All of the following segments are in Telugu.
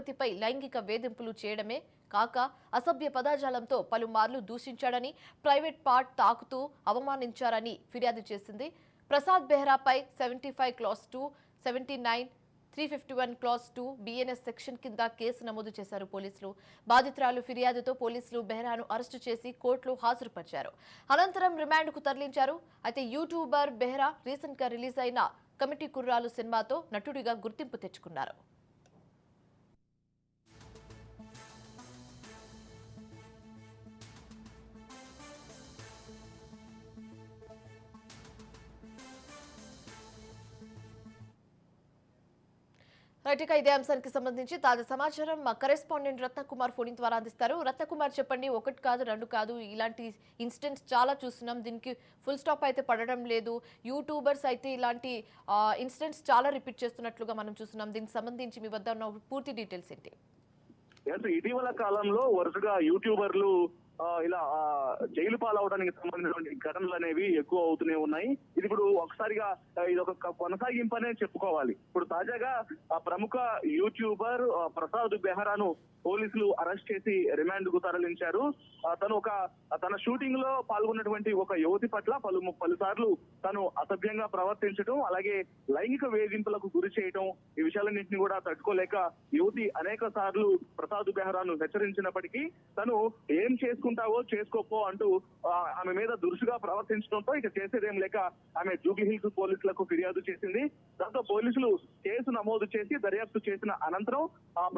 యువతిపై లైంగిక వేధింపులు చేయడమే కాక అసభ్య పదజాలంతో పలుమార్లు దూషించాడని, ప్రైవేట్ పార్ట్ తాకుతూ అవమానించారని ఫిర్యాదు చేసింది. ప్రసాద్ బెహ్రాపై 75 క్లాస్ 2, 79, 351 క్లాస్ 2 BNS సెక్షన్ కింద కేసు నమోదు చేశారు పోలీసులు. బాధితురాలు ఫిర్యాదుతో పోలీసులు బెహ్రాను అరెస్టు చేసి కోర్టులో హాజరుపరిచారు. అనంతరం రిమాండ్కు తరలించారు. అయితే యూట్యూబర్ బెహ్రా రీసెంట్ గా రిలీజ్ అయిన కమిటీ కుర్రాలు సినిమాతో నటుడిగా గుర్తింపు తెచ్చుకున్నారు. రైట్గా ఇదే అంశానికి సంబంధించి తాజా సమాచారం మా కరెస్పాండెంట్ రత్నకుమార్ ఫోన్ ద్వారా అందిస్తారు. రత్నకుమార్ చెప్పండి, ఒకటి కాదు రెండు కాదు ఇలాంటి ఇన్సిడెంట్స్ చాలా చూస్తున్నాం. దీనికి ఫుల్ స్టాప్ అయితే పడడం లేదు. యూట్యూబర్స్ అయితే ఇలాంటి ఇన్సిడెంట్స్ చాలా రిపీట్ చేస్తున్నట్లుగా మనం చూస్తున్నాం. దీనికి సంబంధించి మీ వద్ద ఉన్న పూర్తి డీటెయిల్స్ ఏంటి? ఇటీవల కాలంలో వరుసగా యూట్యూబర్లు ఇలా జైలు పాలవడానికి సంబంధించినటువంటి ఘటనలు అనేవి ఎక్కువ అవుతూనే ఉన్నాయి. ఇది ఇప్పుడు ఒకసారిగా ఇది ఒక కొనసాగింపనే చెప్పుకోవాలి. ఇప్పుడు తాజాగా ప్రముఖ యూట్యూబర్ ప్రసాద్ బెహ్రాను పోలీసులు అరెస్ట్ చేసి రిమాండ్ కు తరలించారు. తన షూటింగ్ లో పాల్గొన్నటువంటి ఒక యువతి పట్ల పలుసార్లు తను అసభ్యంగా ప్రవర్తించడం, అలాగే లైంగిక వేధింపులకు గురి చేయడం, ఈ విషయాలన్నింటినీ కూడా తట్టుకోలేక యువతి అనేక సార్లు ప్రసాద్ బెహ్రాను హెచ్చరించినప్పటికీ తను ఏం చేసుకుంటావో చేసుకోపో అంటూ ఆమె మీద దురుసుగా ప్రవర్తించడంతో ఇక చేసేదేం లేక ఆమె జూబ్లీ హిల్స్ పోలీసులకు ఫిర్యాదు చేసింది. దాంతో పోలీసులు కేసు నమోదు చేసి దర్యాప్తు చేసిన అనంతరం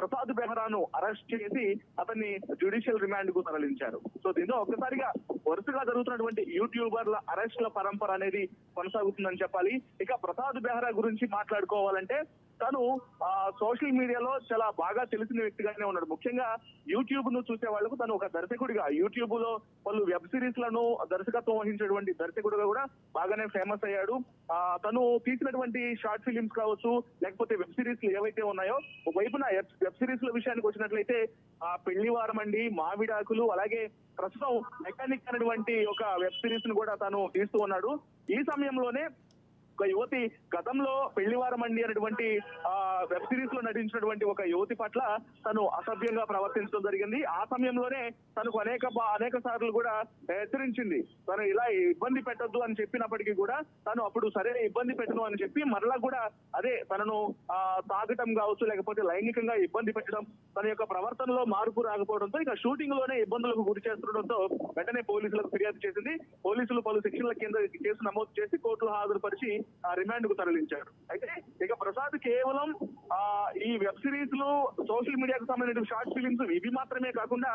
ప్రసాద్ బెహ్రాను అరెస్ట్ చేసి అతన్ని జ్యుడిషియల్ రిమాండ్ కు తరలించారు. సో దీంతో ఒక్కసారిగా వరుసగా జరుగుతున్నటువంటి యూట్యూబర్ల అరెస్టుల పరంపర అనేది కొనసాగుతుందని చెప్పాలి. ఇక ప్రసాద్ బెహ్రా గురించి మాట్లాడుకోవాలంటే తను సోషల్ మీడియాలో చాలా బాగా తెలిసిన వ్యక్తిగానే ఉన్నాడు. ముఖ్యంగా యూట్యూబ్ ను చూసే వాళ్లకు తను ఒక దర్శకుడిగా, యూట్యూబ్ లో పలు వెబ్ సిరీస్ లను దర్శకత్వం వహించేటువంటి దర్శకుడిగా కూడా బాగానే ఫేమస్ అయ్యాడు. తను తీసినటువంటి షార్ట్ ఫిలిమ్స్ కావచ్చు, లేకపోతే వెబ్ సిరీస్ ఏవైతే ఉన్నాయో, ఒకవైపున వెబ్ సిరీస్ ల విషయానికి వచ్చినట్లయితే పెళ్లివారం అండి, మామిడాకులు, అలాగే ప్రస్తుతం మెకానిక్ అనేటువంటి ఒక వెబ్ సిరీస్ ను కూడా తను తీస్తూ ఉన్నాడు. ఈ సమయంలోనే ఒక యువతి గతంలో పెళ్లివారం అండి అనేటువంటి వెబ్ సిరీస్ లో నటించినటువంటి ఒక యువతి పట్ల తను అసభ్యంగా ప్రవర్తించడం జరిగింది. ఆ సమయంలోనే తనకు అనేక సార్లు కూడా హెచ్చరించింది. తను ఇలా ఇబ్బంది పెట్టొద్దు అని చెప్పినప్పటికీ కూడా తను అప్పుడు సరే ఇబ్బంది పెట్టను అని చెప్పి మరలా కూడా అదే తనను తాగటం కావచ్చు, లేకపోతే లైంగికంగా ఇబ్బంది పెట్టడం, తన యొక్క ప్రవర్తనలో మార్పు రాకపోవడంతో ఇక షూటింగ్ లోనే ఇబ్బందులకు గురి చేస్తుండడంతో వెంటనే పోలీసులకు ఫిర్యాదు చేసింది. పోలీసులు పలు సెక్షన్ల కింద కేసు నమోదు చేసి కోర్టులో హాజరుపరిచి రిమాండ్ కు తరలించారు. అయితే ఇక ప్రసాద్ కేవలం ఈ వెబ్ సిరీస్ లు, సోషల్ మీడియాకు సంబంధించిన షార్ట్ ఫిలిమ్స్ ఇవి మాత్రమే కాకుండా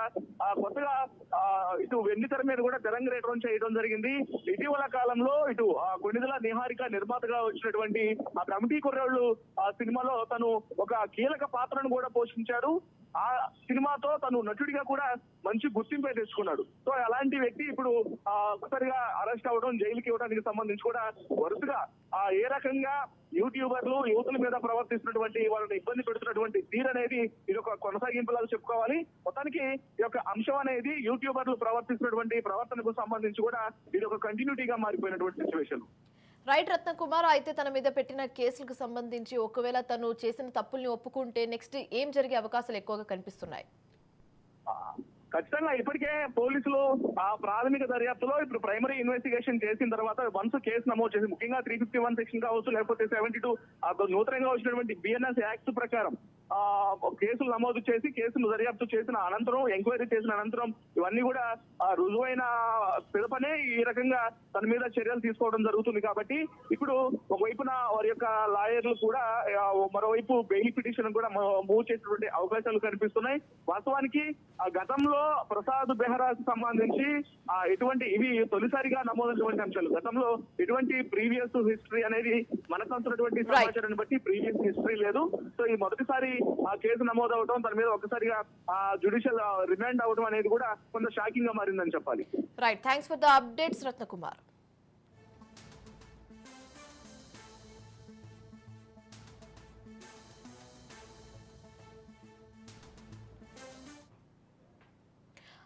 కొత్తగా ఇటు వెండితెర మీద కూడా తెరంగేట్రం చేయడం జరిగింది. ఇటీవల కాలంలో ఇటు కొణిదెల నిహారిక నిర్మాతగా వచ్చినటువంటి ఆ కమిటీ కుర్రాళ్ళు సినిమాలో తను ఒక కీలక పాత్రను కూడా పోషించాడు. ఆ సినిమాతో తను నటుడిగా కూడా మంచి గుర్తింపే తెచ్చుకున్నాడు. సో అలాంటి వ్యక్తి ఇప్పుడు ఒక్కసారిగా అరెస్ట్ అవడం, జైలుకి ఇవ్వడానికి సంబంధించి కూడా వరుసగా ఏ రకంగా యూట్యూబర్లు యువతుల మీద ప్రవర్తిస్తున్నటువంటి, వాళ్ళని ఇబ్బంది పెడుతున్నటువంటి తీరు అనేది ఇది ఒక కొనసాగింపులాగా చెప్పుకోవాలి. మొత్తానికి ఈ యొక్క అంశం అనేది యూట్యూబర్లు ప్రవర్తిస్తున్నటువంటి ప్రవర్తనకు సంబంధించి కూడా ఇది ఒక కంటిన్యూటీగా మారిపోయినటువంటి సిచ్యువేషన్. రైట్ రత్నకుమార్, అయితే తన మీద పెట్టిన కేసులకు సంబంధించి ఒకవేళ తను చేసిన తప్పుల్ని ఒప్పుకుంటే నెక్స్ట్ ఏం జరిగే అవకాశాలు ఎక్కువగా కనిపిస్తున్నాయి? ఖచ్చితంగా ఇప్పటికే పోలీసులు ప్రాథమిక దర్యాప్తులో ఇప్పుడు ప్రైమరీ ఇన్వెస్టిగేషన్ చేసిన తర్వాత వన్స్ కేసు నమోదు చేసి, ముఖ్యంగా 351 సెక్షన్ కావచ్చు, లేకపోతే 72 నూతనంగా వచ్చినటువంటి BNS యాక్ట్ ప్రకారం కేసులు నమోదు చేసి కేసులు దర్యాప్తు చేసిన అనంతరం, ఎంక్వైరీ చేసిన అనంతరం ఇవన్నీ కూడా రుజువైన పిదపనే ఈ రకంగా తన మీద చర్యలు తీసుకోవడం జరుగుతుంది. కాబట్టి ఇప్పుడు ఒకవైపున వారి యొక్క లాయర్లు కూడా మరోవైపు బెయిల్ పిటిషన్ కూడా మూవ్ చేసినటువంటి అవకాశాలు కనిపిస్తున్నాయి. వాస్తవానికి గతంలో ప్రసాద్ బెహ్రాకు సంబంధించి ఇవి తొలిసారిగా నమోదైనటువంటి అంశాలు. గతంలో ఎటువంటి ప్రీవియస్ హిస్టరీ అనేది మనకు అందుతున్నటువంటి సమాచారాన్ని బట్టి ప్రీవియస్ హిస్టరీ లేదు. సో ఈ మొదటిసారి ఆ కేసు నమోదు అవడం, తన మీద ఒక్కసారిగా జ్యుడిషియల్ రిమాండ్ అవడం అనేది కూడా కొంత షాకింగ్ గా మారిందని చెప్పాలి. Right, thanks for the updates Ratnakumar.